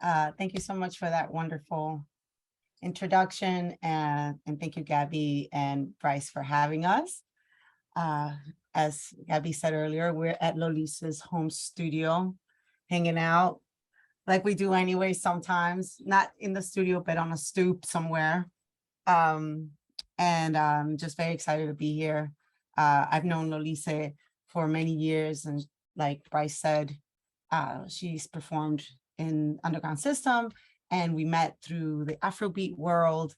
Thank you so much for that wonderful introduction, and thank you, Gabby and Bryce, for having us. Uh, as Gabby said earlier, we're at Lollisa's home studio, hanging out like we do anyway sometimes, not in the studio, but on a stoop somewhere. Um, and I'm just very excited to be here. I've known Lollisa for many years, and like Bryce said, she's performed in Underground System, and we met through the Afrobeat world,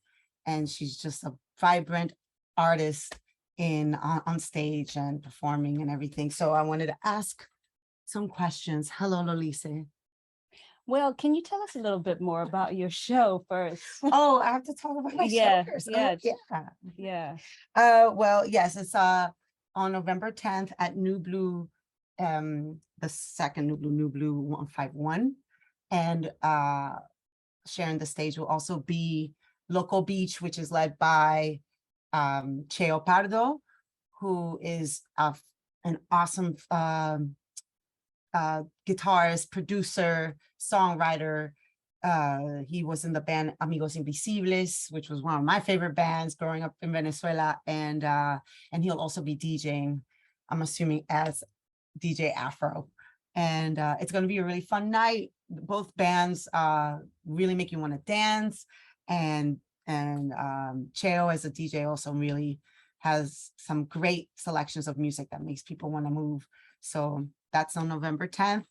and she's just a vibrant artist on stage and performing and everything. So I wanted to ask some questions. Hello, Lollisa. Well, can you tell us a little bit more about your show first? Oh, I have to talk about my show first. Yeah. Well, yes, it's on November 10th at Nublu, the second Nublu 151. And sharing the stage will also be Locobeach, which is led by Cheo Pardo, who is an awesome guitarist, producer, songwriter. He was in the band Amigos Invisibles, which was one of my favorite bands growing up in Venezuela, and he'll also be DJing, I'm assuming, as DJ Afro. And it's going to be a really fun night. Both bands really make you want to dance, and Cheo as a DJ also really has some great selections of music that makes people want to move. So that's on November 10th.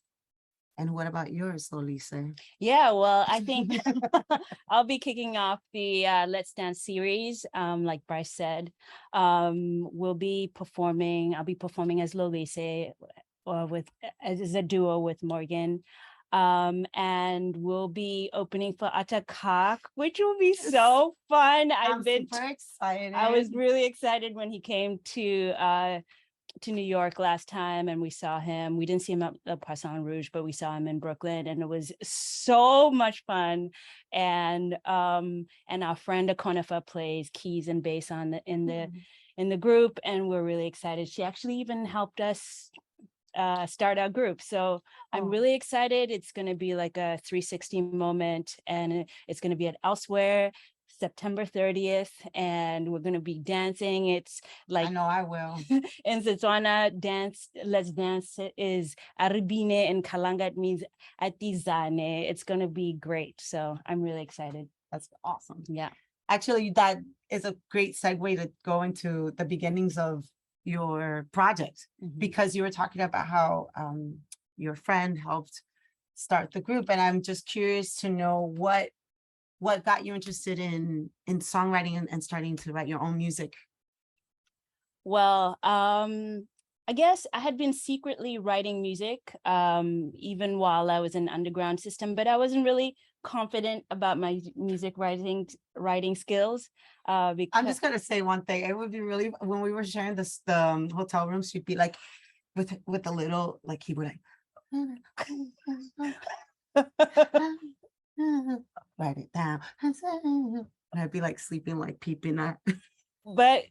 And what about yours, Lollisa? Yeah, well, I think I'll be kicking off the Let's Dance series. Like Bryce said, I'll be performing as Lollisa as a duo with Morgan. And we'll be opening for Ata Kak, which will be so fun. I'm super excited. I was really excited when he came to New York last time, and we saw him. We didn't see him at the Poisson Rouge, but we saw him in Brooklyn, and it was so much fun. And our friend Akonifa plays keys and bass in the group, and we're really excited. She actually even helped us start our group. So I'm really excited. It's going to be like a 360 moment, and it's going to be at Elsewhere September 30th, and we're going to be dancing. It's like, I know I will. In Botswana, Let's Dance is Aribine, and Kalanga, it means Atizane. It's going to be great. So I'm really excited. That's awesome. Yeah. Actually, that is a great segue to go into the beginnings of your project, because you were talking about how your friend helped start the group, and I'm just curious to know what got you interested in songwriting and starting to write your own music. Well, I guess I had been secretly writing music even while I was in Underground System, but I wasn't really confident about my music writing skills. Because I'm just gonna say one thing. It would be really, when we were sharing the hotel room, she'd be like, with a little, like, he would like write it down, and I'd be like sleeping, like peeping at. But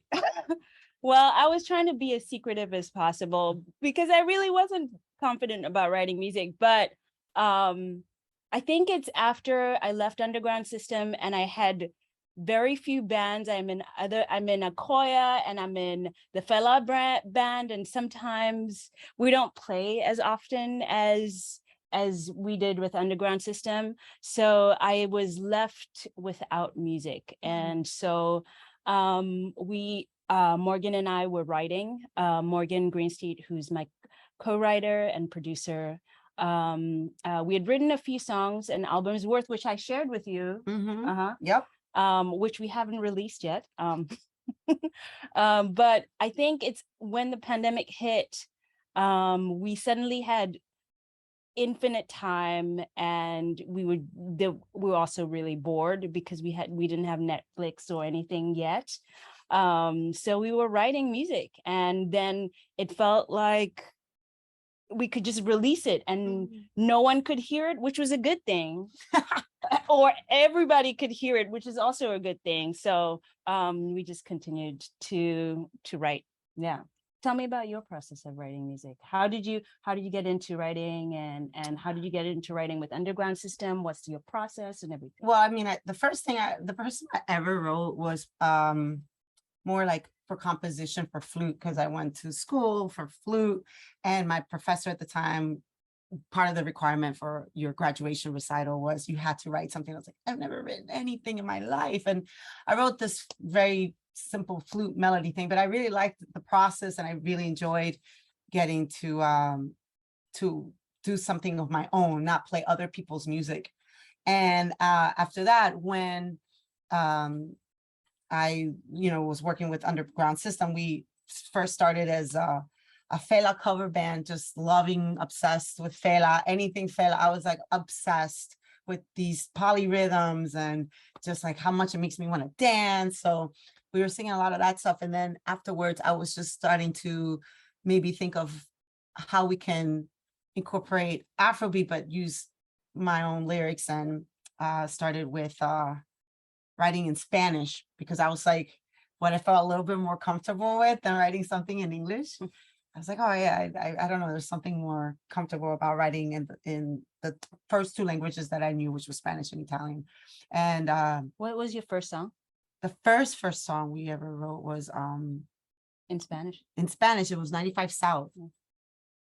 well, I was trying to be as secretive as possible because I really wasn't confident about writing music. But I think it's after I left Underground System and I had very few bands. I'm in Akoya, and I'm in the Fela band, and sometimes we don't play as often as we did with Underground System. So I was left without music. And so Morgan and I were writing. Morgan Greenstein, who's my co-writer and producer, we had written a few songs and albums worth, which I shared with you. Yep. Which we haven't released yet. But I think it's when the pandemic hit, we suddenly had infinite time, and we were also really bored because we didn't have Netflix or anything yet. So we were writing music, and then it felt like we could just release it and no one could hear it, which was a good thing. Or everybody could hear it, which is also a good thing. So we just continued to write. Yeah. tell me about your process of writing music. How did you get into writing, and how did you get into writing with Underground System? What's your process and everything? Well, I mean, the first song I ever wrote was more like for composition for flute, because I went to school for flute, and my professor at the time, part of the requirement for your graduation recital was you had to write something. I was like, I've never written anything in my life. And I wrote this very simple flute melody thing, but I really liked the process, and I really enjoyed getting to do something of my own, not play other people's music. And after that, when I, was working with Underground System, we first started as a Fela cover band, just loving, obsessed with Fela, anything Fela. I was like obsessed with these polyrhythms and just like how much it makes me want to dance. So we were singing a lot of that stuff. And then afterwards, I was just starting to maybe think of how we can incorporate Afrobeat, but use my own lyrics, and started with writing in Spanish, because I was like, what I felt a little bit more comfortable with than writing something in English. I was like, oh yeah, I don't know, there's something more comfortable about writing in the first two languages that I knew, which was Spanish and Italian. And What was your first song the first song we ever wrote was in Spanish? in Spanish. It was 95 South.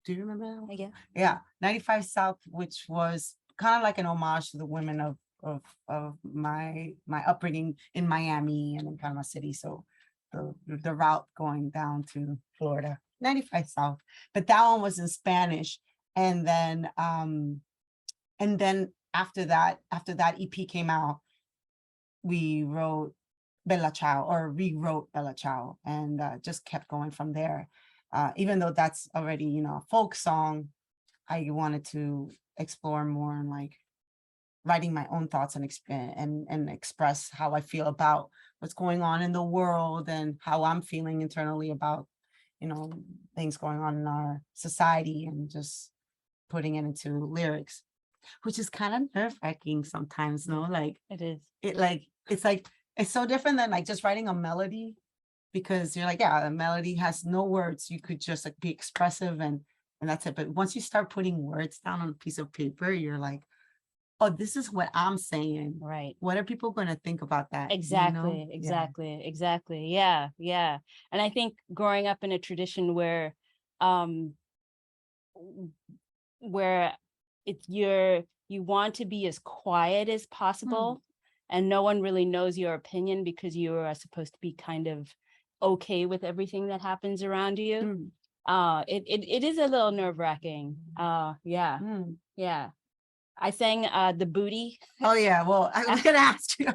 Do you remember that one? Yeah. Yeah, 95 South, which was kind of like an homage to the women of my upbringing in Miami and in Panama City. So the route going down to Florida, 95 South. But that one was in Spanish. And then after that EP came out, we wrote Bella Ciao, or rewrote Bella Ciao, and just kept going from there. Even though that's already, a folk song, I wanted to explore more and like writing my own thoughts and express how I feel about what's going on in the world, and how I'm feeling internally about, things going on in our society, and just putting it into lyrics, which is kind of nerve-wracking sometimes, no? Like It is. It's so different than like just writing a melody, because you're like, yeah, the melody has no words. You could just like be expressive and that's it. But once you start putting words down on a piece of paper, you're like, oh, this is what I'm saying. Right. What are people going to think about that? Exactly. Yeah. And I think growing up in a tradition where you want to be as quiet as possible, and no one really knows your opinion, because you are supposed to be kind of okay with everything that happens around you. It is a little nerve-wracking. Yeah. I sang the Booty. Oh yeah, well, I was gonna ask you.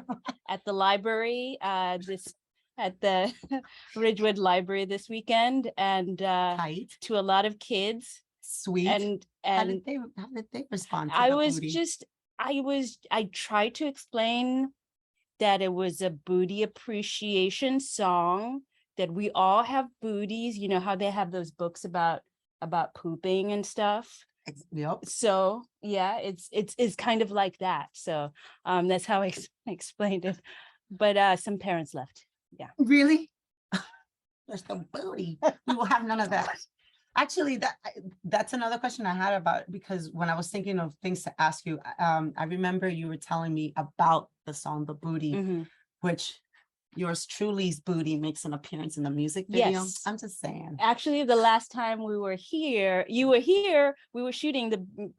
At the library at the Ridgewood Library this weekend, and to a lot of kids. Sweet. And how did they respond to I tried to explain that it was a booty appreciation song, that we all have booties. You know how they have those books about pooping and stuff. Yep. So yeah, it's kind of like that. So that's how I explained it. But some parents left. Yeah. Really? There's the booty. We will have none of that. Actually, that's another question I had about, because when I was thinking of things to ask you, I remember you were telling me about the song The Booty, which yours truly's booty makes an appearance in the music video. Yes. I'm just saying. Actually, the last time you were here, we were shooting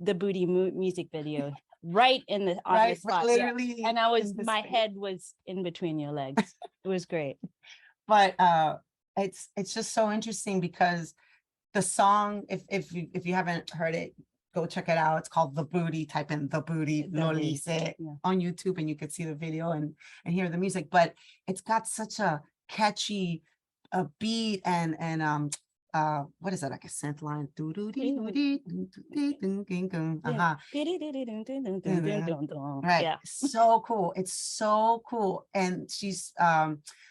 the Booty music video right in the obvious spot. Literally. Yeah. And my head was in between your legs. It was great. But it's just so interesting, because the song, if you haven't heard it, go check it out. It's called The Booty. Type in The Booty, Lollise on YouTube, and you could see the video and hear the music. But it's got such a catchy beat and what is that, like a synth line? Right. Yeah. So cool. It's so cool. And she's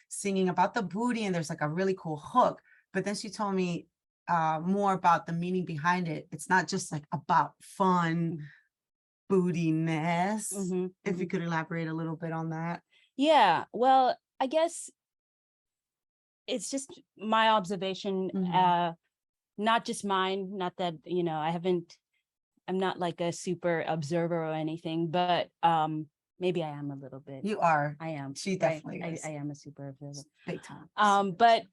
singing about the booty, and there's like a really cool hook. But then she told me more about the meaning behind it. It's not just like about fun bootiness. If you could elaborate a little bit on that. Yeah, well, I guess it's just my observation, not just mine, not that, you know, I'm not like a super observer or anything, but maybe I am a little bit. You are. I am. She definitely is. I am a super observer. Big time. But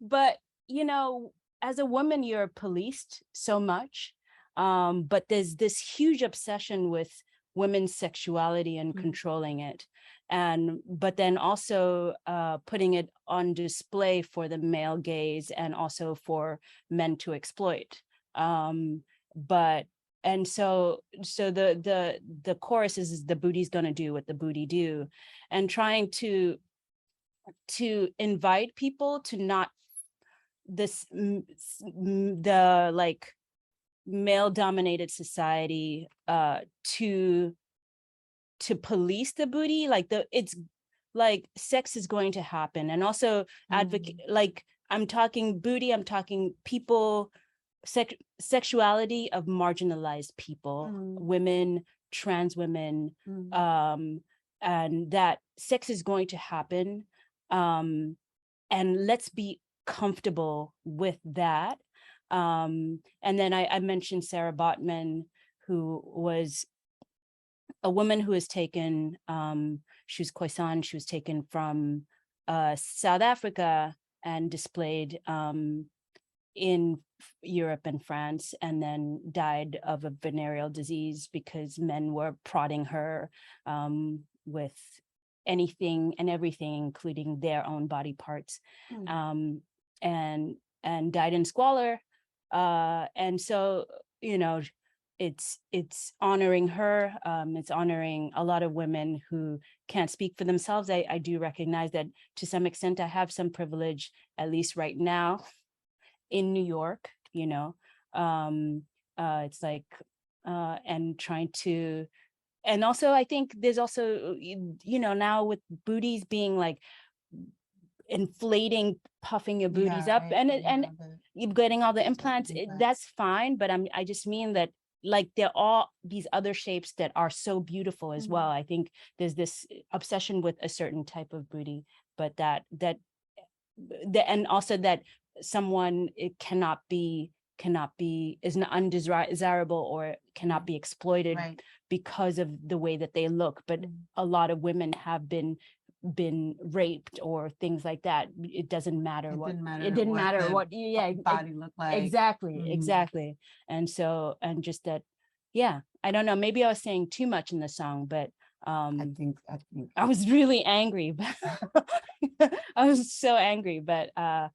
but you know, as a woman, you're policed so much. But there's this huge obsession with women's sexuality and controlling it. But then also putting it on display for the male gaze and also for men to exploit. And so the chorus is the booty's gonna do what the booty do, and trying to invite people to not the like male dominated society to police the booty, like it's like sex is going to happen, and also advocate, like I'm talking booty, I'm talking people, sexuality of marginalized people, women, trans women, and that sex is going to happen, and let's be comfortable with that. And then I mentioned Sarah Botman, who was a woman who was taken, she was Khoisan, she was taken from South Africa and displayed in Europe and France, and then died of a venereal disease because men were prodding her with anything and everything, including their own body parts, and died in squalor. And so, you know, it's honoring her. It's honoring a lot of women who can't speak for themselves. I do recognize that to some extent I have some privilege, at least right now in New York, you know. It's like, and trying to, and also I think there's also, you know, now with booties being like inflating, puffing your booties up, and you're getting all the implants, that's fine, but I just mean that like there are these other shapes that are so beautiful as well. I think there's this obsession with a certain type of booty, but that and also that someone, it cannot be is not undesirable or cannot be exploited because of the way that they look. But a lot of women have been raped or things like that. It doesn't matter what it didn't matter what body looked like. Exactly. And so, and just that, yeah, I don't know, maybe I was saying too much in the song, but I think I was really angry. I was so angry, but I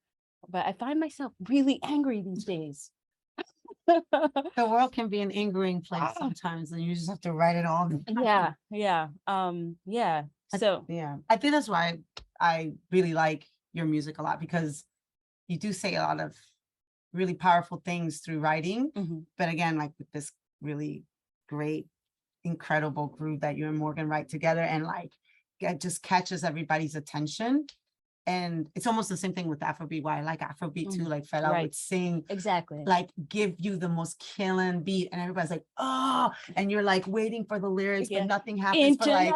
find myself really angry these days. The world can be an angering place sometimes, and you just have to write it all down. Yeah. So yeah, I think that's why I really like your music a lot, because you do say a lot of really powerful things through writing. But again, like with this really great, incredible groove that you and Morgan write together, and like it just catches everybody's attention. And it's almost the same thing with Afrobeat. Why I like Afrobeat too, like Fela would sing, like give you the most killing beat, and everybody's like, oh, and you're like waiting for the lyrics, but nothing happens for like,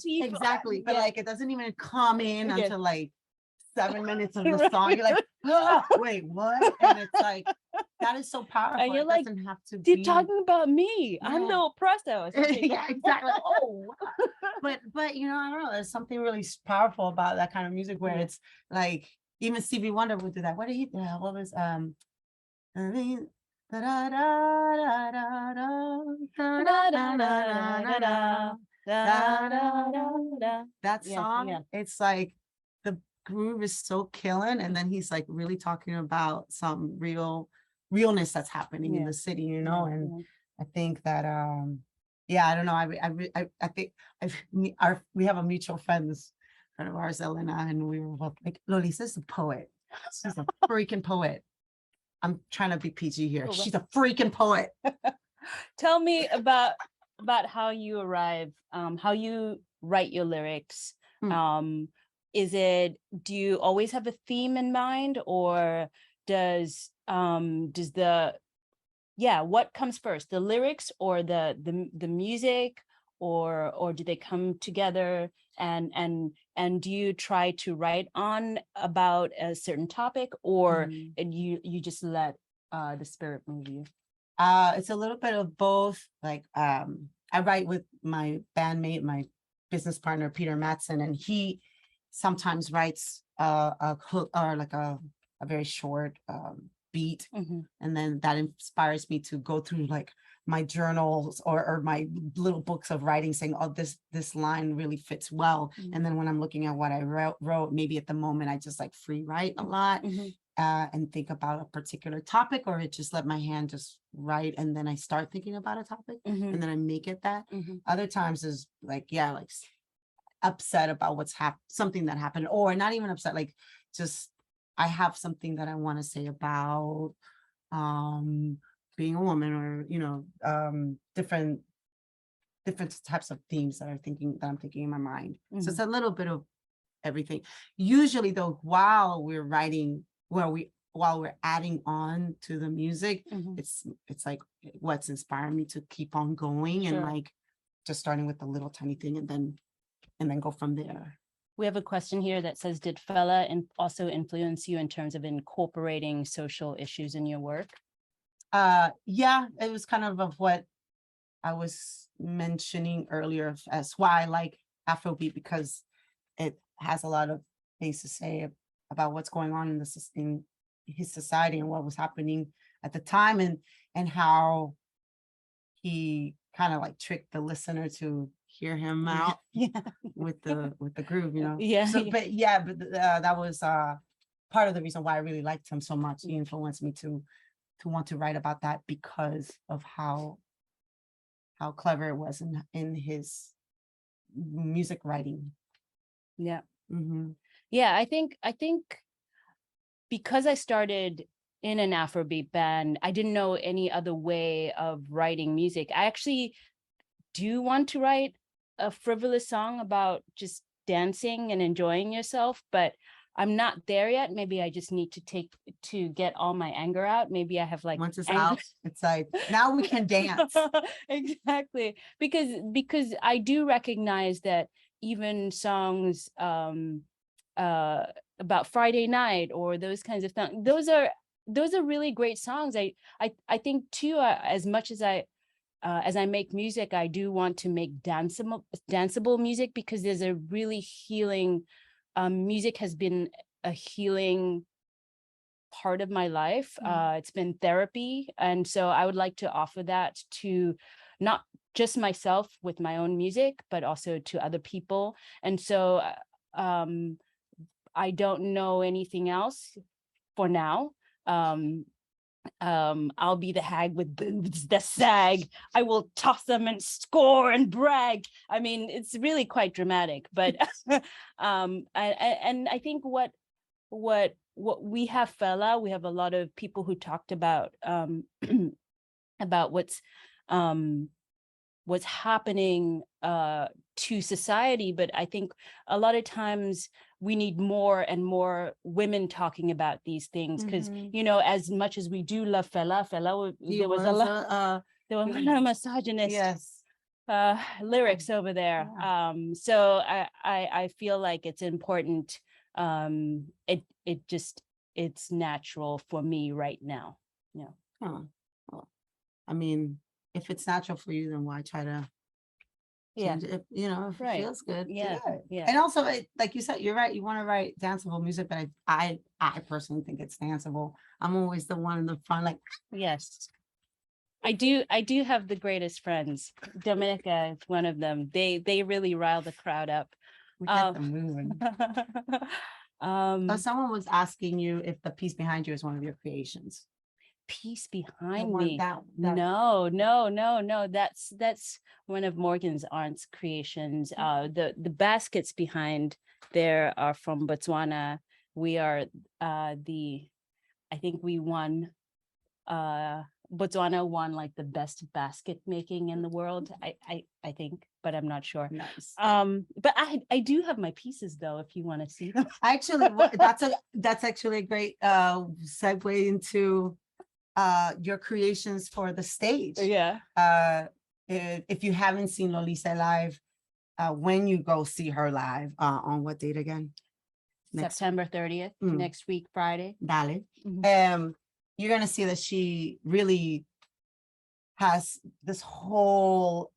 exactly. But like it doesn't even come in until like 7 minutes of the song. You're like, oh, wait, what? And it's like, that is so powerful. And you're it like, doesn't have to they're be talking about me. I'm the oppressor. yeah, exactly. Oh, but you know, I don't know. There's something really powerful about that kind of music where it's like, even Stevie Wonder would do that. What did he do? What was that song? It's like the groove is so killing, and then he's like really talking about some realness that's happening in the city, you know. And I think that yeah, I don't know. I think we have a mutual friend of ours, Elena, and we were both like, Lollise is a poet. She's a freaking poet. I'm trying to be PG here. She's a freaking poet. Tell me about how you arrive, how you write your lyrics. Do you always have a theme in mind, or does what comes first, the lyrics or the music, or do they come together? And do you try to write on about a certain topic, or and you just let the spirit move you? It's a little bit of both. Like I write with my bandmate, my business partner, Peter Matson, and he sometimes writes a hook or like a very short beat. And then that inspires me to go through like my journals or my little books of writing, saying, oh, this line really fits well. And then when I'm looking at what I wrote, maybe at the moment I just like free write a lot. And think about a particular topic, or it just let my hand just write, and then I start thinking about a topic, and then I make it that. Other times is like, yeah, like upset about what's something that happened, or not even upset, like just I have something that I want to say about being a woman, or different types of themes that I'm thinking in my mind. So it's a little bit of everything. Usually though, while we're writing, while we're adding on to the music, it's like what's inspiring me to keep on going, and like just starting with a little tiny thing and then go from there. We have a question here that says, did Fela also influence you in terms of incorporating social issues in your work? Yeah, it was kind of what I was mentioning earlier as why I like Afrobeat, because it has a lot of things to say about what's going on in his society and what was happening at the time, and how he kind of like tricked the listener to hear him out with the groove, So, but that was part of the reason why I really liked him so much. He influenced me to want to write about that, because of how clever it was in his music writing. Yeah. Yeah, I think because I started in an Afrobeat band, I didn't know any other way of writing music. I actually do want to write a frivolous song about just dancing and enjoying yourself, but I'm not there yet. Maybe I just need to get all my anger out. Maybe I have like, once it's out, it's like, now we can dance. Exactly. Because I do recognize that even songs about Friday night or those kinds of things, those are really great songs. I think too, as much as I make music, I do want to make danceable music, because there's a really healing, music has been a healing part of my life. It's been therapy. And so I would like to offer that to not just myself with my own music, but also to other people. And so I don't know anything else for now. I'll be the hag with boobs that sag. I will toss them and score and brag. I mean, it's really quite dramatic, but and I think what we have Fela, we have a lot of people who talked about about what's happening to society, but I think a lot of times we need more and more women talking about these things, because as much as we do love Fela, there was a lot of misogynist lyrics over there. So I feel like it's important. It's natural for me right now. Well, I mean, if it's natural for you, then why try to change it? If it feels good. Yeah. And also, like you said, you're right. You want to write danceable music, but I personally think it's danceable. I'm always the one in the front, like, yes. I do have the greatest friends. Domenica is one of them. They really rile the crowd up. We get them moving. Someone was asking you if the piece behind you is one of your creations. Piece behind me? That No. That's one of Morgan's aunt's creations. The baskets behind there are from Botswana. We are I think we won. Botswana won like the best basket making in the world. I think, but I'm not sure. Nice. But I do have my pieces though, if you want to see them. Actually, that's actually a great segue into your creations for the stage. if you haven't seen Lollise live, when you go see her live, on what date again? September 30th, next week, Friday. Dale. Mhm. You're gonna see that she really has this whole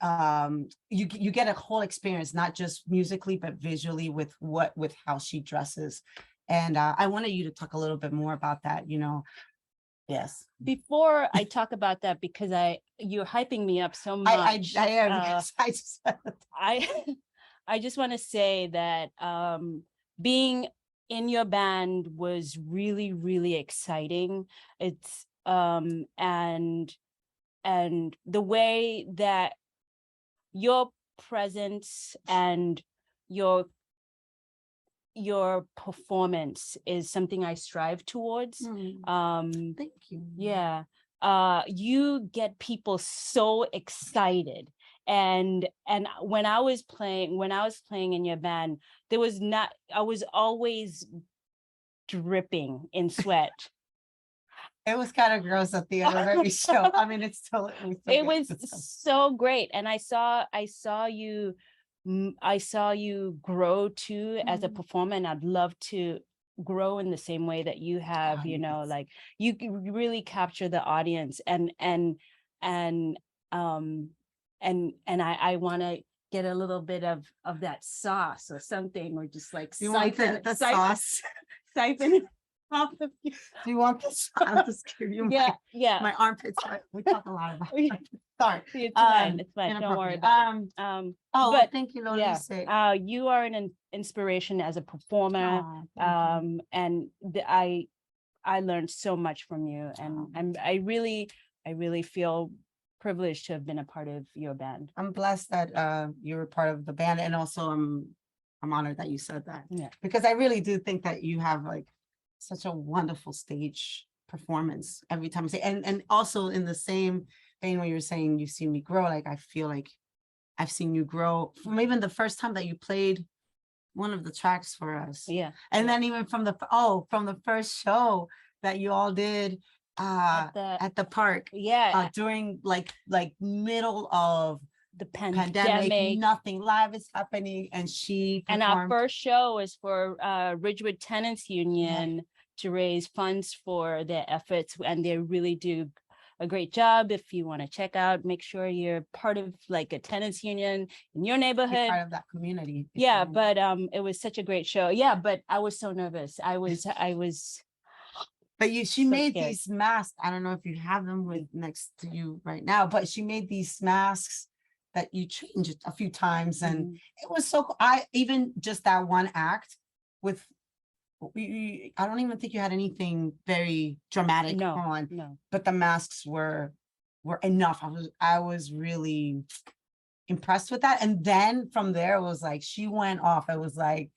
you get a whole experience, not just musically but visually with how she dresses. And I wanted you to talk a little bit more about that, you know. Yes. Before I talk about that, because you're hyping me up so much. I am because I just I just want to say that being in your band was really, really exciting. It's and the way that your presence and your performance is something I strive towards. Thank you. Yeah. You get people so excited. And when I was playing in your band, I was always dripping in sweat. It was kind of gross at the end of every show. I mean, it was so great. And I saw you grow too as a performer, and I'd love to grow in the same way that you have, you know, like you really capture the audience, and I want to get a little bit of that sauce or something, or just like the sauce. Siphon off of you. Do you want this? I'll just give you my armpits. We talk a lot about it. Sorry. It's fine. It's fine. Don't worry about it. But thank you, Lollise. Yeah. You are an inspiration as a performer. And I learned so much from you, and I really feel privileged to have been a part of your band. I'm blessed that you were part of the band, and also I'm honored that you said that. Yeah. Because I really do think that you have like such a wonderful stage performance every time I say, and also in the same vein when you were saying you've seen me grow, like I feel like I've seen you grow from even the first time that you played one of the tracks for us. Yeah. And then even from the first show that you all did at the park. Yeah. During like middle of the pandemic, nothing live is happening, and she performed. And our first show was for Ridgewood Tenants Union to raise funds for their efforts, and they really do a great job. If you want to check out, make sure you're part of like a tenants union in your neighborhood. You're part of that community. Yeah, but it was such a great show. Yeah, but I was so nervous. I was But she made these masks. I don't know if you have them next to you right now, but she made these masks that you changed a few times, and it was so cool. I even just that one act with, I don't even think you had anything very dramatic on. No. But the masks were enough. I was really impressed with that. And then from there, it was like she went off. It was like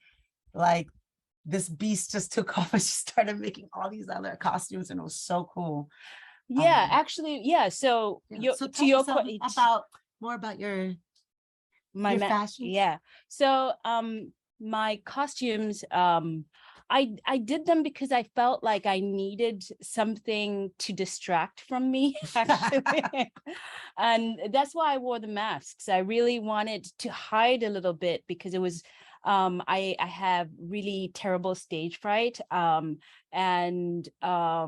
this beast just took off, and she started making all these other costumes, and it was so cool. Yeah, actually, yeah. So to your question about your fashion. Yeah. So my costumes, I did them because I felt like I needed something to distract from me, actually. And that's why I wore the masks. I really wanted to hide a little bit, because it was I have really terrible stage fright. And I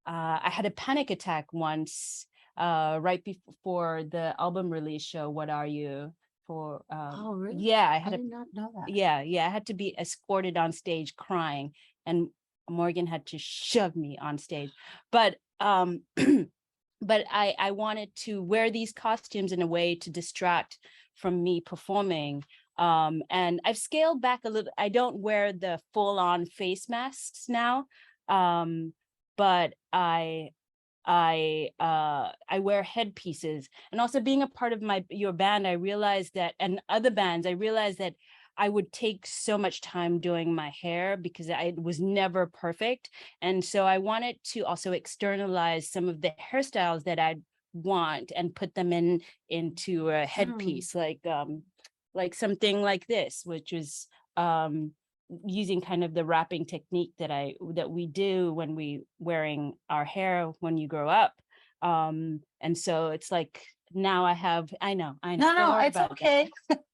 had a panic attack once right before the album release show, What Are You? For oh really? Yeah, I did not know that. Yeah, I had to be escorted on stage crying, and Morgan had to shove me on stage. But but I wanted to wear these costumes in a way to distract from me performing. And I've scaled back a little. I don't wear the full-on face masks now, but I wear headpieces. And also being a part of your band, I realized that, and other bands, I realized that I would take so much time doing my hair because it was never perfect. And so I wanted to also externalize some of the hairstyles that I want and put them into a headpiece, like something like this, which is using kind of the wrapping technique that we do when we wearing our hair when you grow up. And so it's like now I know. No, Don't no, worry it's about okay.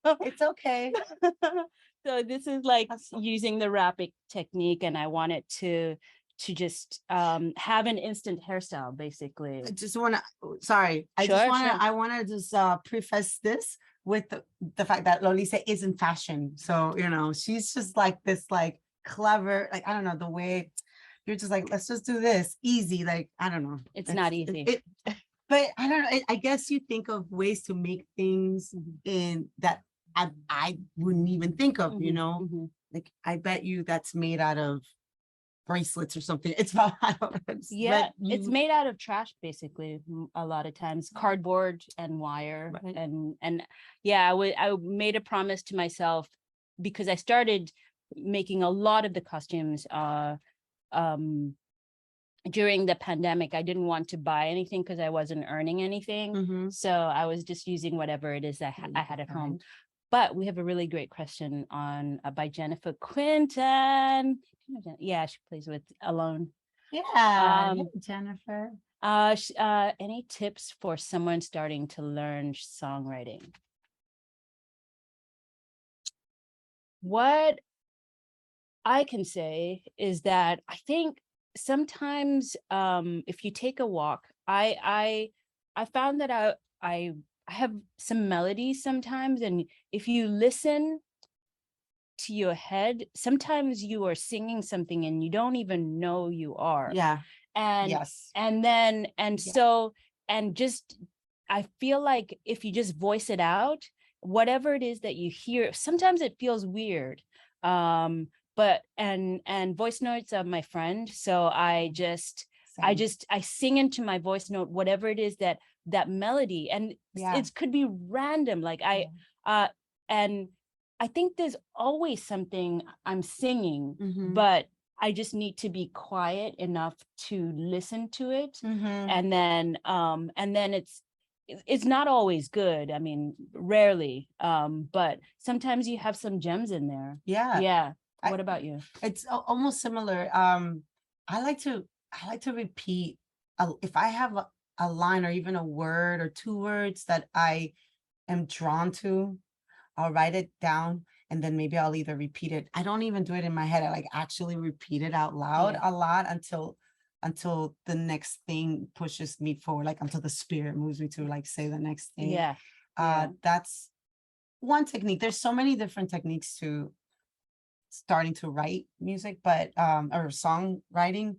It's okay. that. So this is like using the wrapping technique, and I want it to just have an instant hairstyle, basically. I just want to, sorry, Sure. I want to just preface this with the fact that Lollise is in fashion. So, you know, she's just like this, like clever, like, I don't know, the way you're just like, let's just do this easy. Like, I don't know. It's not easy. But I don't know. I guess you think of ways to make things in that I wouldn't even think of, you know, like, I bet you that's made out of bracelets or something. It's about, Yeah, it's made out of trash, basically, a lot of times, cardboard and wire. Right. And yeah, I made a promise to myself, because I started making a lot of the costumes during the pandemic. I didn't want to buy anything because I wasn't earning anything. So I was just using whatever it is that I had at home. But we have a really great question on by Jennifer Quinton. Yeah, she plays with Alone. Yeah, hey, Jennifer. Any tips for someone starting to learn songwriting? What I can say is that I think sometimes if you take a walk, I found that I have some melodies sometimes, and if you listen to your head, sometimes you are singing something and you don't even know you are. Yeah. And yes. and then and Yeah. so and just I feel like if you just voice it out, whatever it is that you hear, sometimes it feels weird. But and voice notes are my friend. So I sing into my voice note whatever it is that melody, and it could be random. Like and I think there's always something I'm singing, but I just need to be quiet enough to listen to it. And then it's not always good. I mean, rarely. But sometimes you have some gems in there. Yeah. Yeah. What about you? It's almost similar. I like to repeat if I have a line or even a word or two words that I am drawn to, I'll write it down, and then maybe I'll either repeat it. I don't even do it in my head. I like actually repeat it out loud a lot until the next thing pushes me forward, like until the spirit moves me to like say the next thing. Yeah. That's one technique. There's so many different techniques to starting to write music, but or songwriting,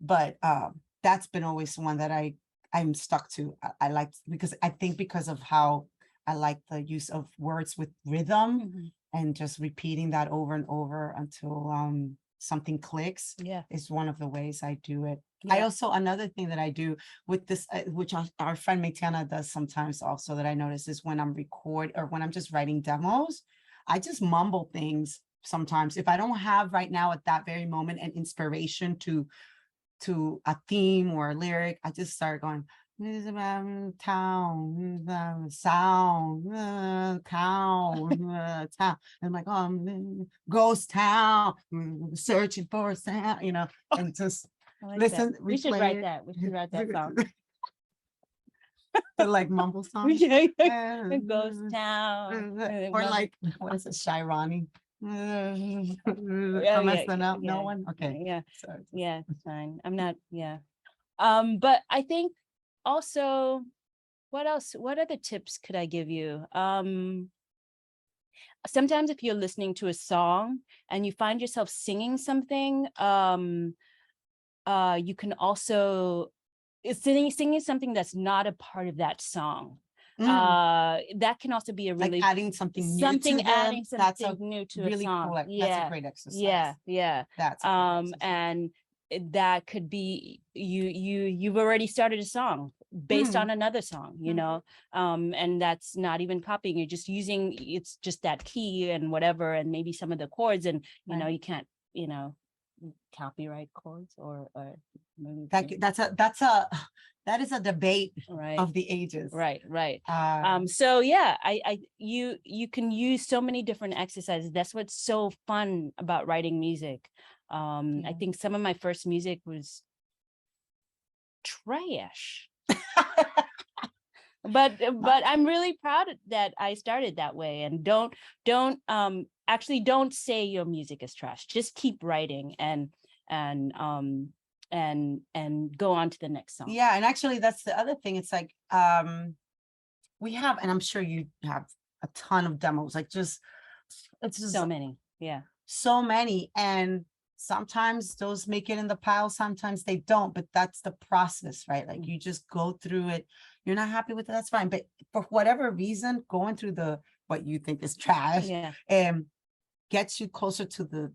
but that's been always one that I'm stuck to. I like, because I think because of how I like the use of words with rhythm and just repeating that over and over until something clicks. Is one of the ways I do it. I also, another thing that I do with this, which our friend Metiana does sometimes also, that I notice, is when I'm or when I'm just writing demos, I just mumble things sometimes. If I don't have right now at that very moment an inspiration to a theme or a lyric, I just start going, town, sound, town, town. I'm like, oh, ghost town, searching for a sound, you know, and just listen. We should write that. We should write that song. The like mumble song. Ghost town. Or like, what is it, Shirani? I'm messing up. No one. Okay. Yeah. Sorry. Yeah, it's fine. I'm not. Yeah. But I think also, what else? What other tips could I give you? Sometimes if you're listening to a song and you find yourself singing something, you can also singing something that's not a part of that song. That can also be a really, like adding something new adding something that's a new to really a song. cool. That's a great exercise. Yeah. That's and that could be you've already started a song based on another song, you know, and that's not even copying. You're just using, it's just that key and whatever, and maybe some of the chords, and you know, you can't, you know, copyright chords or that is a debate of the ages. Right. So yeah, you can use so many different exercises. That's what's so fun about writing music. I think some of my first music was trash. But I'm really proud that I started that way. And don't say your music is trash. Just keep writing and go on to the next song. Yeah, and actually that's the other thing. It's like we have, and I'm sure you have a ton of demos, like it's just So many. Yeah. So many. And sometimes those make it in the pile, sometimes they don't, but that's the process, right? Like you just go through it. You're not happy with it, that's fine. But for whatever reason, going through what you think is trash, gets you closer to the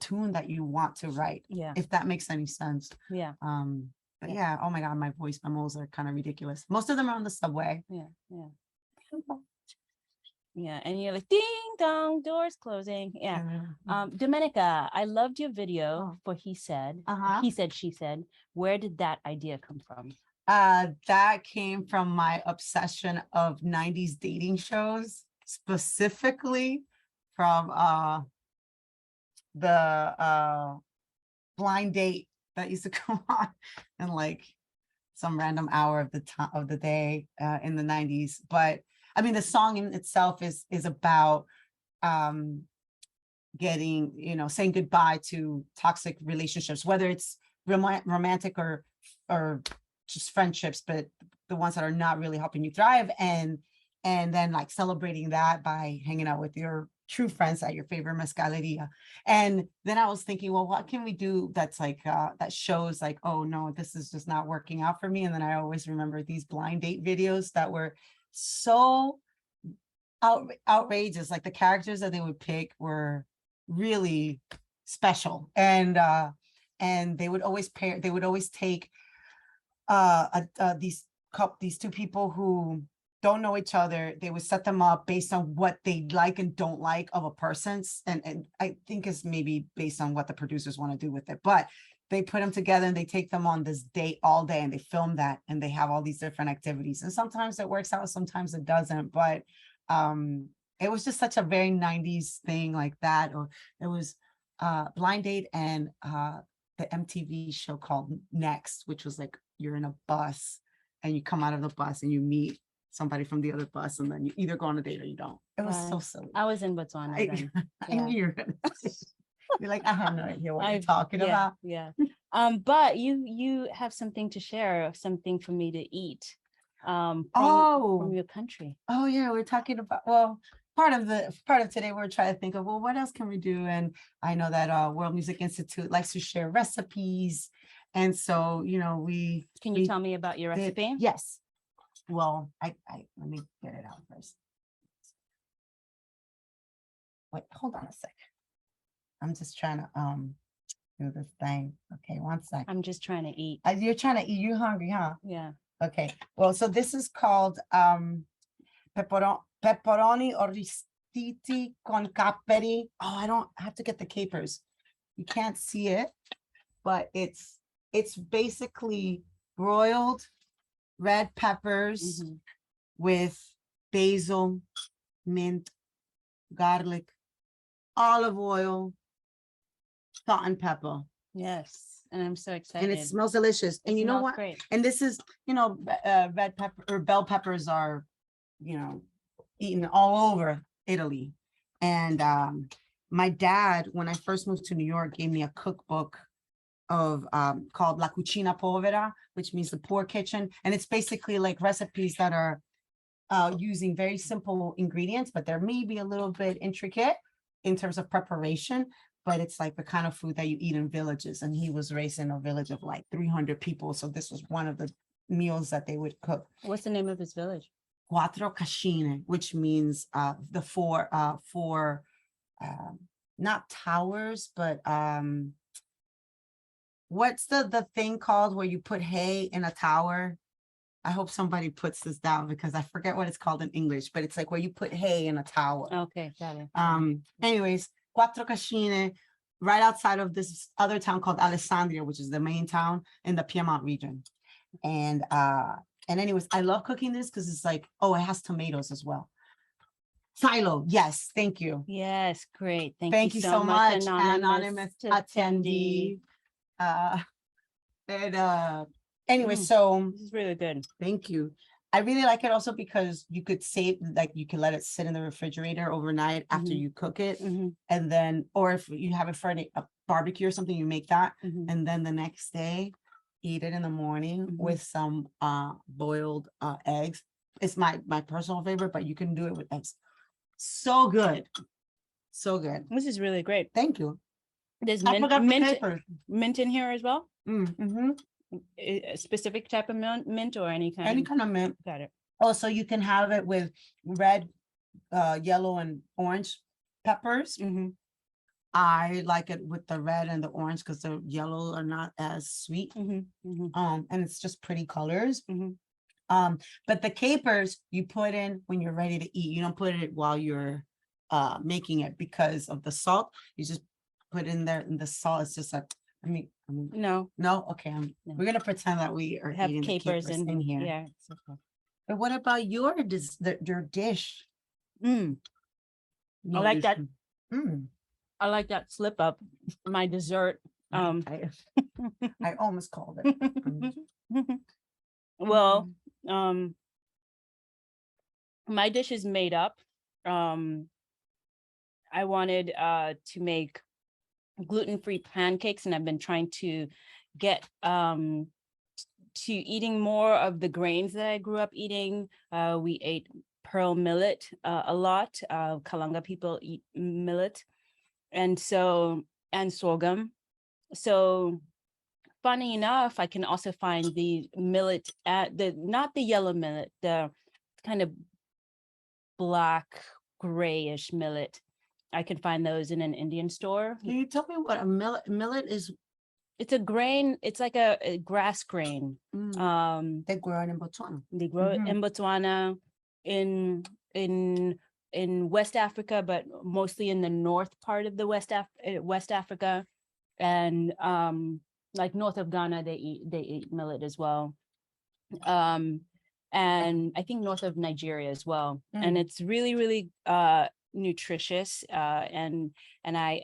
tune that you want to write. Yeah. If that makes any sense. Yeah. But yeah, oh my God, my voice memos are kind of ridiculous. Most of them are on the subway. Yeah. Yeah, and you're like, ding dong, doors closing. Yeah. Domenica, I loved your video for He Said. He Said, She Said. Where did that idea come from? That came from my obsession of 90s dating shows, specifically from the blind date that used to come on in like some random hour of the day in the 90s. But I mean, the song in itself is about getting, saying goodbye to toxic relationships, whether it's romantic or just friendships, but the ones that are not really helping you thrive, and then like celebrating that by hanging out with your true friends at your favorite mezcaleria. And then I was thinking, well, what can we do that's like that shows like, oh no, this is just not working out for me. And then I always remember these blind date videos that were so outrageous. Like the characters that they would pick were really special, and they would always take these two people who don't know each other. They would set them up based on what they like and don't like of a person, and I think it's maybe based on what the producers want to do with it, but they put them together and they take them on this date all day, and they film that, and they have all these different activities, and sometimes it works out, sometimes it doesn't. But it was just such a very 90s thing like that. Or it was blind date and the MTV show called Next, which was like you're in a bus and you come out of the bus and you meet somebody from the other bus, and then you either go on a date or you don't. It was so silly. I was in Botswana then. I knew you were gonna you're like, I have no idea what you're talking about. Yeah. But you have something to share, something for me to eat from your country. Oh yeah, we're talking about, well, part of today we're trying to think of, well, what else can we do? And I know that World Music Institute likes to share recipes, and so can you tell me about your recipe? Yes. Well, I let me get it out first. Wait, hold on a sec. I'm just trying to do this thing. Okay, one sec. I'm just trying to eat. You're trying to eat. You're hungry, huh? Yeah. Okay. Well, so this is called pepperoni oristiti con caperi. Oh, I have to get the capers. You can't see it, but it's basically broiled red peppers with basil, mint, garlic, olive oil, salt and pepper. Yes, and I'm so excited. And it smells delicious. And you know what? Great. And this is, red pepper or bell peppers are, eaten all over Italy. And my dad, when I first moved to New York, gave me a cookbook of called La Cucina Povera, which means the poor kitchen. And it's basically like recipes that are using very simple ingredients, but they're maybe a little bit intricate in terms of preparation, but it's like the kind of food that you eat in villages. And he was raised in a village of like 300 people. So this was one of the meals that they would cook. What's the name of his village? Quattro Cascine, which means the four, not towers, but what's the thing called where you put hay in a tower? I hope somebody puts this down because I forget what it's called in English, but it's like where you put hay in a tower. Okay, got it. Anyways, Quattro Cascine, right outside of this other town called Alessandria, which is the main town in the Piedmont region. And anyways, I love cooking this because it's like, oh, it has tomatoes as well. Philo, yes, thank you. Yes, great. Thank you so much, anonymous attendee. Anyway, so this is really good. Thank you. I really like it also because you could save, like you can let it sit in the refrigerator overnight after Mhm. you cook it. Mhm, And then, or if you have it for a barbecue or something, you make that. mhm, And then the next day, eat it in the morning Mhm. with some boiled eggs. It's my personal favorite, but you can do it with eggs. So good. So good. This is really great. Thank you. There's I forgot the mint papers. in here as well. Mm-hmm. A specific type of mint or any kind Any of. kind of mint. Got it. Also, you can have it with red, yellow, and orange peppers. Mhm, I like it with the red and the orange because the yellow are not as sweet. mhm, mhm, And it's just pretty colors. mhm. But the capers you put in when you're ready to eat. You don't put it while you're making it because of the salt. You just put in there, and the salt is just like, No, no, okay. No. We're gonna pretend that we are have eating the capers in here. Yeah. It's okay. But what about your your dish? I like that. Mm, I like that slip up. My dessert. I almost called it. Well, my dish is made up. I wanted to make gluten-free pancakes, and I've been trying to get to eating more of the grains that I grew up eating. We ate pearl millet a lot. Kalanga people eat millet, and sorghum. So funny enough, I can also find the millet at not the yellow millet, the kind of black grayish millet. I can find those in an Indian store. Can you tell me what a millet is? It's a grain. It's like a grass grain. They grow it in Botswana. They grow it in Botswana, in in West Africa, but mostly in the north part of the West Africa, and like north of Ghana, they eat millet as well. And I think north of Nigeria as well. And it's really, really nutritious. And I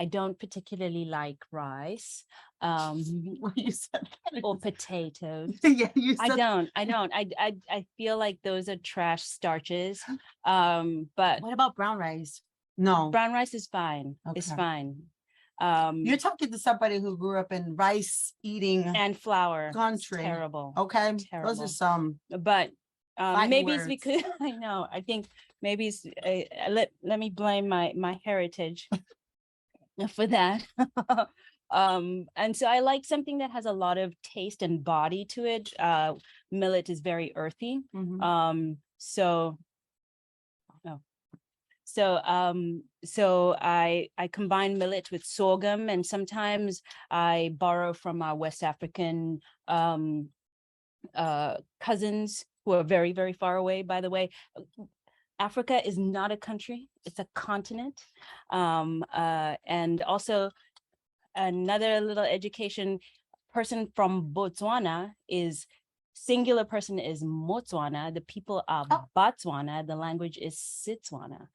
don't particularly like rice. Well, you said that. Or potatoes. Yeah, you said. I don't. I feel like those are trash starches. But What about brown rice? No. brown rice is fine. It's Okay. fine. You're talking to somebody who grew up in rice eating And flour. It's country. terrible. Okay. Those Terrible. are some. But Fighting maybe it's words. because I know. I think maybe it's let me blame my heritage for that. And so I like something that has a lot of taste and body to it. Millet is very earthy. So I combine millet with sorghum, and sometimes I borrow from our West African cousins who are very, very far away, by the way. Africa is not a country, it's a continent. And also another little education, person from Botswana is singular person is Motswana, the people of Botswana, the language is Setswana.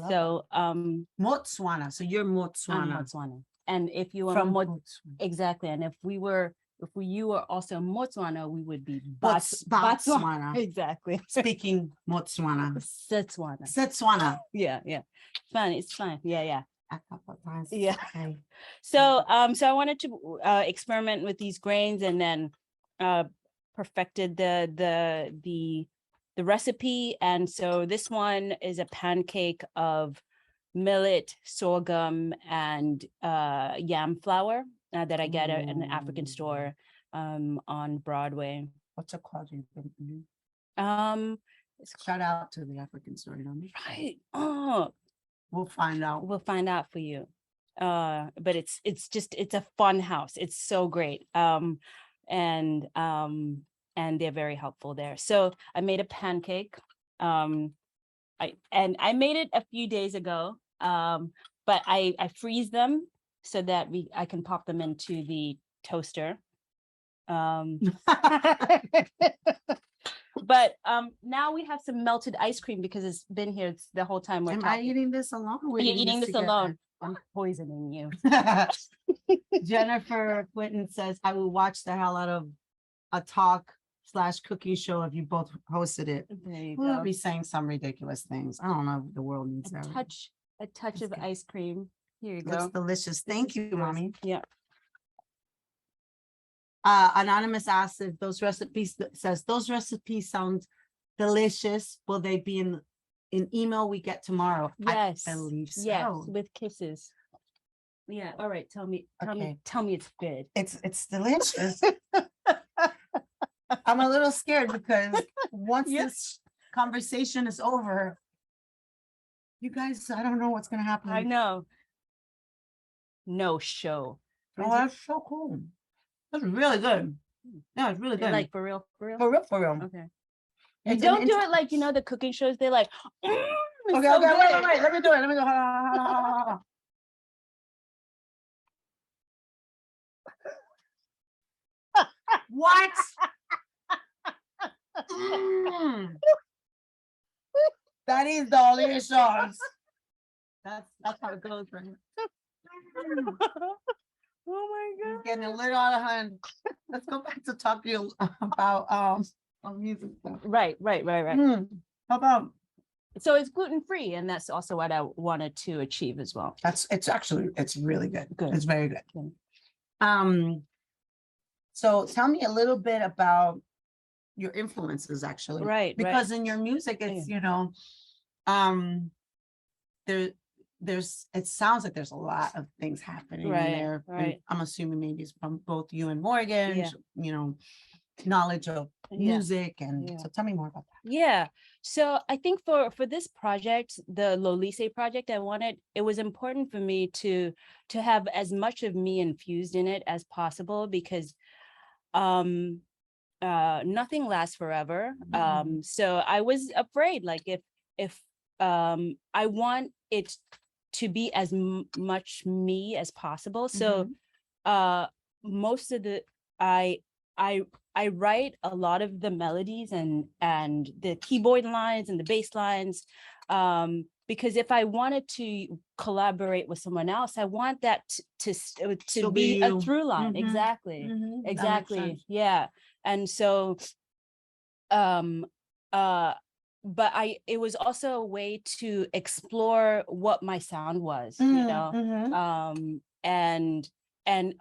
So Motswana. So you're I'm Motswana. Motswana. And if you were From Botswana. exactly, and if you were also Motswana, we would be Botswana. Exactly. Speaking Motswana. Setswana. Setswana. Yeah. Fun. It's fun. Yeah. A couple of times. Yeah. Okay. So I wanted to experiment with these grains, and then perfected the recipe. And so this one is a pancake of millet, sorghum, and yam flour that I get at an African store on Broadway. What's it called? Shout out to the African store, you know? Right. Oh, we'll find out. We'll find out for you. But it's a fun house. It's so great. And they're very helpful there. So I made a pancake. I made it a few days ago. But I freeze them so that I can pop them into the toaster. But now we have some melted ice cream because it's been here the whole time we're talking. Am I eating this alone? Are you eating this alone? I'm poisoning you. Jennifer Quinton says, I will watch the hell out of Ata cooking show if you both hosted it. There you We'll go. be saying some ridiculous things. I don't know if the world needs that. A touch of good. ice cream. Here you Looks go. delicious. This Thank is you, yours. mommy. Yeah. Anonymous asked if those recipes, says those recipes sound delicious. Will they be in email we get tomorrow? Yes. I believe Yes, so. with kisses. Yeah. All right. Tell me Okay. it's good. It's delicious. I'm a little scared because once this conversation is over, you guys, I don't know what's gonna happen. I know. No show. Oh, that's so cool. That's really good. Yeah, it's really good. Like for real, for real. For real, for real. Okay. And It's don't do it like, you know, the cooking shows. They're like, Okay, so okay, good. wait. Let me do it. Let me do it. Hold on. What? Mm. That is delicious. That's how it goes, right? Oh my God. Getting a little out of hand. Let's go back to talking about music stuff. Right. How about So it's gluten free, and that's also what I wanted to achieve as well. it's really good. Good. It's very good. Good. So tell me a little bit about your influences, actually. Right. Because in your music, it's there's it sounds like there's a lot of things happening in there. Right. And I'm assuming maybe it's from both you and Morgan, Yeah. Knowledge of music. And so tell me more about that. Yeah. So I think for this project, the Lollise project, it was important for me to have as much of me infused in it as possible, because nothing lasts forever. So I was afraid, like if I want it to be as much me as possible. So most of the I write a lot of the melodies and the keyboard lines and the bass lines, because if I wanted to collaborate with someone else, I want that to be a through line. Exactly. Yeah. And so but it was also a way to explore what my sound was, and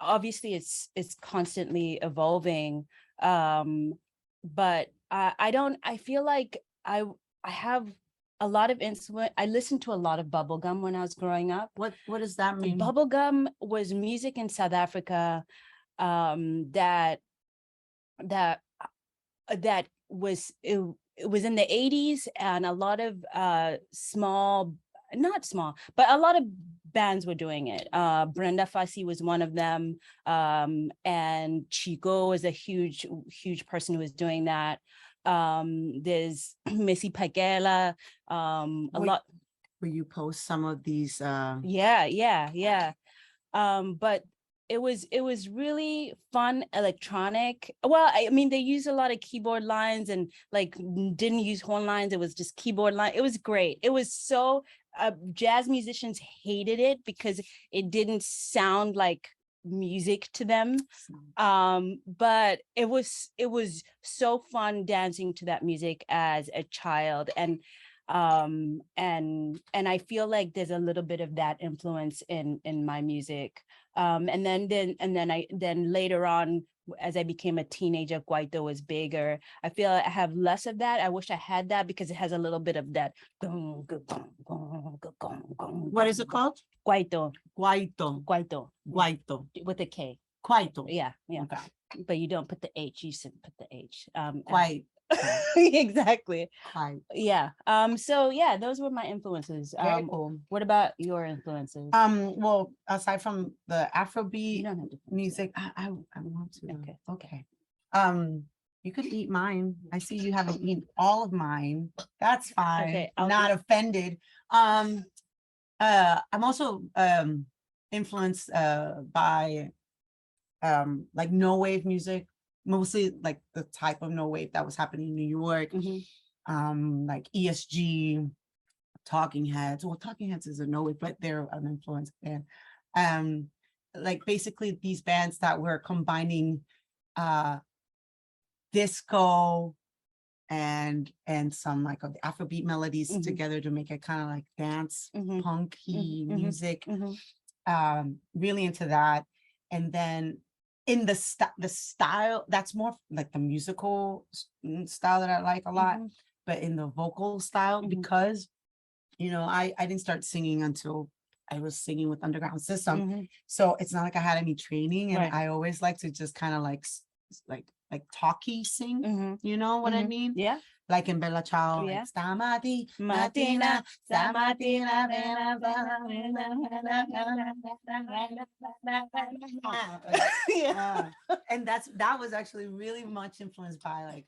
obviously it's constantly evolving, but I feel like I have a lot of influence. I listened to a lot of bubblegum when I was growing up. What does that mean? Bubblegum was music in South Africa that was it was in the 80s, and a lot of not small, but a lot of bands were doing it. Brenda Fassie was one of them, and Chico is a huge person who was doing that. There's Missy Pagela, a lot. Will you post some of these? Yeah. But it was really fun, electronic. Well, I mean, they used a lot of keyboard lines and like didn't use horn lines. It was just keyboard line. It was great. It was so jazz musicians hated it because it didn't sound like music to them. But it was so fun dancing to that music as a child, and I feel like there's a little bit of that influence in my music. And then later on, as I became a teenager, Kwaito was bigger. I feel I have less of that. I wish I had that because it has a little bit of that. What is it called? Kwaito. With a K. Kwaito. Yeah. Okay. But you don't put the H. You should put the H. Quite. Exactly. Quite. Yeah. So yeah, those were my influences. Very cool. What about your influences? Well, aside from the Afrobeat music, I want to. Okay. You could eat mine. I see you haven't eaten all of mine. That's fine. Okay, Not offended. I'm also influenced by like no wave music, mostly like the type of no wave that was happening in New York. Like ESG, Talking Heads. Well, Talking Heads is a no wave, but they're an influence band. Like basically these bands that were combining disco and some like of the Afrobeat melodies Mhm. together to make it kind of like dance, Mhm. punky Mhm. music. Mhm. Really into that. And then in the style, that's more like the musical style that I like a lot, Mhm. but in the vocal style, Mhm. because I didn't start singing until I was singing with Underground System. Mhm. So it's not like I had any training, and Right. I always like to just kind of like talky sing. Mhm. You know what I Mhm. mean? Yeah. Like in Bella Ciao, like Yeah. Stamati, Martina, Matina, Yeah. and that was actually really much influenced by like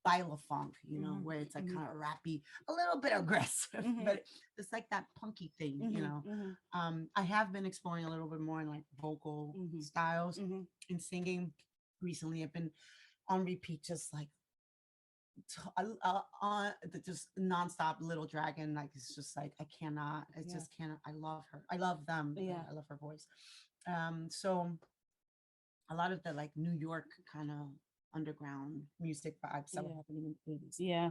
Baila Funk, Mhm. where it's like Mhm. kind of rappy, a little bit aggressive, Mhm. but it's like that punky thing, Mhm. I have been exploring a little bit more in like vocal Mhm. styles Mhm. in singing recently. I've been on repeat, just like on just nonstop Little Dragon. Like it's just like I cannot, I Yeah. just cannot. I love her. I love them. Yeah. I love her voice. So a lot of the like New York kind of underground music vibes that were Yeah. happening in the 80s. Yeah.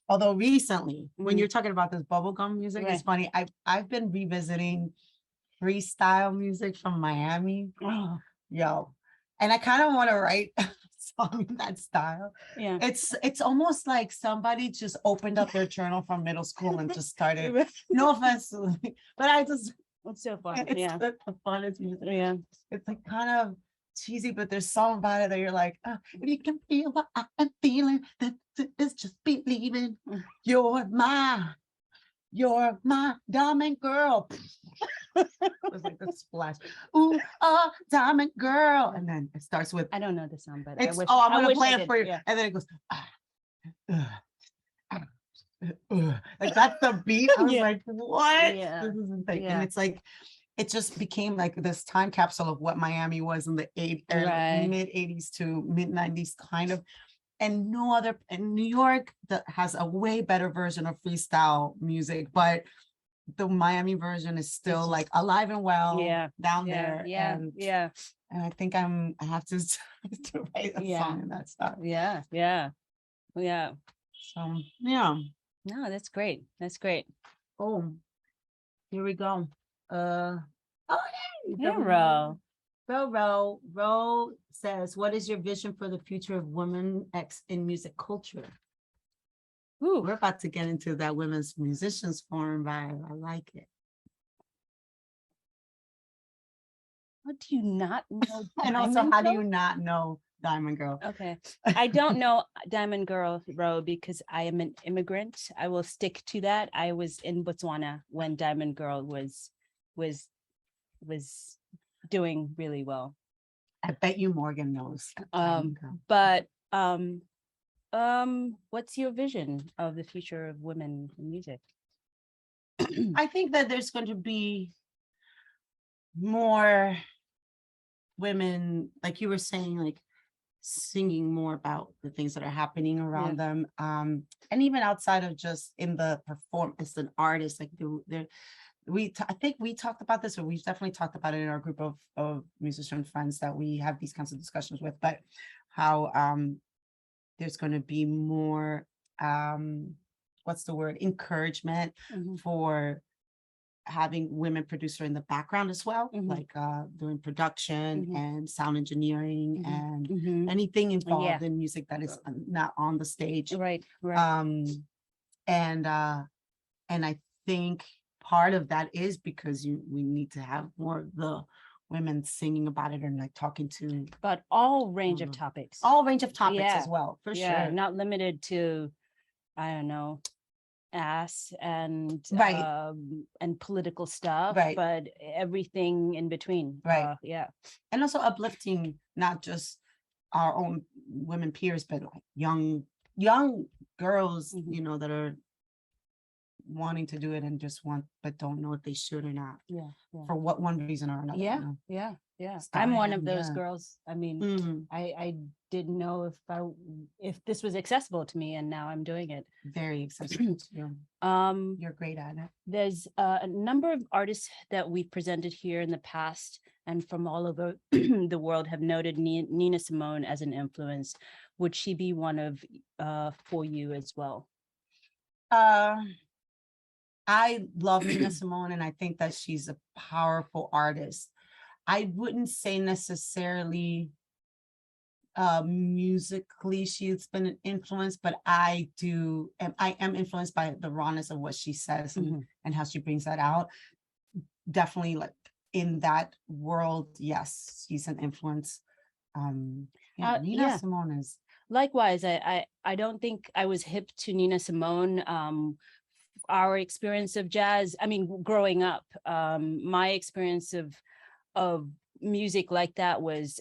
Although recently, when Mhm. you're talking about this bubblegum music, it's Right. funny. I've been revisiting freestyle music from Miami. Oh, Yo. And I kind of want to write a song in that style. yeah. It's almost like somebody just opened up their journal from middle school and just started. No offense, but I just It's so fun. it's Yeah. the funnest music. Yeah. It's like kind of cheesy, but there's something about it that you're like, if you can feel what I am feeling, then it's just believing. Mm. You're my diamond girl. It was like the splash. Ooh, diamond girl. And then it starts with I don't know the song, but it's I'm I gonna wish play I it did. for you. Yeah. And then it goes like that's the beat. I was Yeah. like, what? Yeah. This is insane. Yeah. And it's like it just became like this time capsule of what Miami was in the Right. mid 80s to mid 90s kind of. And no other in New York that has a way better version of freestyle music, but the Miami version is still just- like alive and well Yeah. down Yeah. there. Yeah. Yeah. And I think I have to write a Yeah. song in that style. Yeah. Yeah. Yeah. So yeah. No, that's great. That's great. Oh, here we go. Oh, hey, Yeah, Ro. Ro says, what is your vision for the future of women X in music culture? Ooh. We're about to get into that women's musicians forum vibe. I like it. What do you not know? And also, Diamond how do Girl? you not know Diamond Girl? Okay. I don't know Diamond Girl Row because I am an immigrant. I will stick to that. I was in Botswana when Diamond Girl was doing really well. I bet you Morgan knows. Diamond Girl. But what's your vision of the future of women in music? I think that there's going to be more women, like you were saying, like singing more about the things that are happening around them. And even outside of just in the performance, an artist, like I think we talked about this, or we've definitely talked about it in our group of musician friends that we have these kinds of discussions with, but how there's going to be more what's the word, encouragement for having women producer in the background as well, like doing production and sound engineering and anything involved in music that is not on the stage. Right. And I think part of that is because we need to have more of the women singing about it and like talking to but all range of topics. As well, for sure. Not limited to, I don't know, ass and political stuff, but everything in between. And also uplifting not just our own women peers, but like young girls, that are wanting to do it and just but don't know if they should or not. For what one reason or another. I'm one of those girls. I mean, I didn't know if this was accessible to me, and now I'm doing it. Very accessible to you. You're great at it. There's a number of artists that we've presented here in the past and from all over the world have noted Nina Simone as an influence. Would she be one of for you as well? I love Nina Simone, and I think that she's a powerful artist. I wouldn't say necessarily musically she's been an influence, but I am influenced by the rawness of what she says and how she brings that out. Definitely, like in that world, yes, she's an influence. Nina Simone is likewise. I don't think I was hip to Nina Simone. Our experience of jazz, I mean, growing up, my experience of music like that was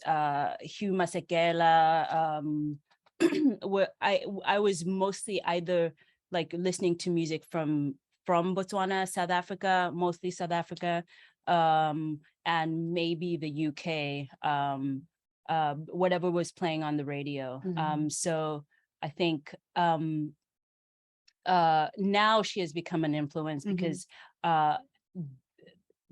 Hugh Masekela. Where I was mostly either like listening to music from Botswana, South Africa, mostly South Africa, and maybe the UK, whatever was playing on the radio. So I think now she has become an influence because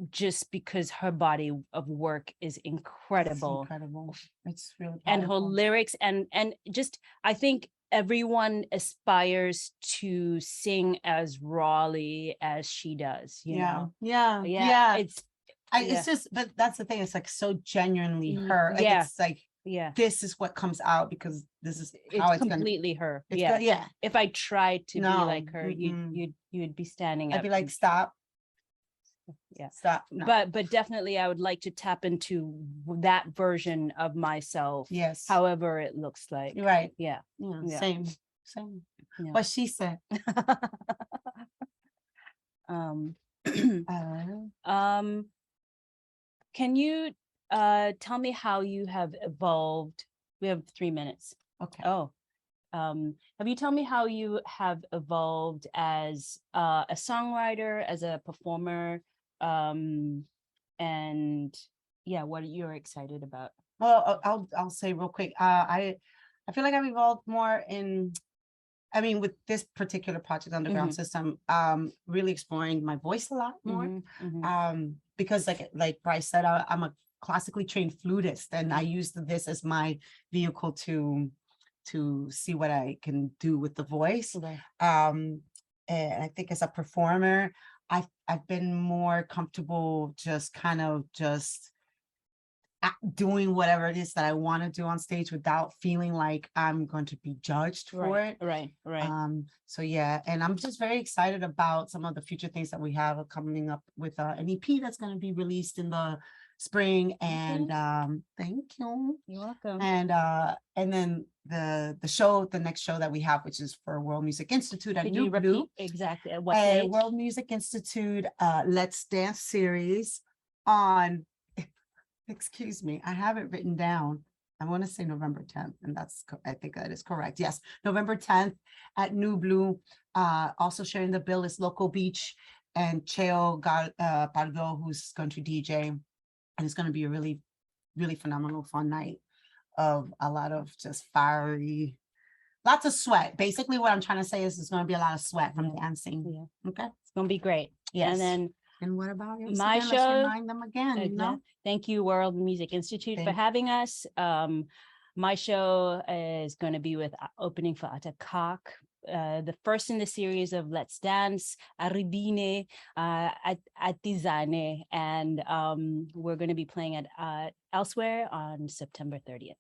just because her body of work is incredible. It's incredible. It's really powerful. And her lyrics and just I think everyone aspires to sing as rawly as she does, you know. It's just, but that's the thing, it's like so genuinely her. Like, it's like, this is what comes out because this is how it's completely her. It's if I tried to be like her, you'd be standing up. I'd be like, stop. Stop. No. But definitely I would like to tap into that version of myself, however it looks like. Right. Same what she said. Can you tell me how you have evolved? We have 3 minutes. Okay. Have you tell me how you have evolved as a songwriter, as a performer, and what you're excited about? Well, I'll say real quick. I feel like I've evolved more with this particular project, Underground System, really exploring my voice a lot more. Because like Bryce said, I'm a classically trained flutist, and I used this as my vehicle to see what I can do with the voice. And I think as a performer, I've been more comfortable just doing whatever it is that I want to do on stage without feeling like I'm going to be judged for it. Right. So yeah, and I'm just very excited about some of the future things that we have coming up with an EP that's going to be released in the spring. And thank you. You're welcome. And then the next show that we have, which is for World Music Institute at Nublu. Exactly. At what date? World Music Institute Let's Dance series on, excuse me, I have it written down. I want to say November 10th, and I think that is correct. Yes, November 10th at Nublu. Also sharing the bill is Locobeach and Cheo Pardo, who's going to DJ. And it's going to be a really, really phenomenal, fun night of a lot of just fiery, lots of sweat. Basically, what I'm trying to say is there's going to be a lot of sweat from dancing. Yeah. Okay. It's going to be great. Yes. And what about you? My show? Let's remind them again. You know? Thank you, World Music Institute, for having us. My show is going to be opening for Ata Kak, the first in the series of Let's Dance, Arribine, Atizane, and we're going to be playing at elsewhere on September 30th.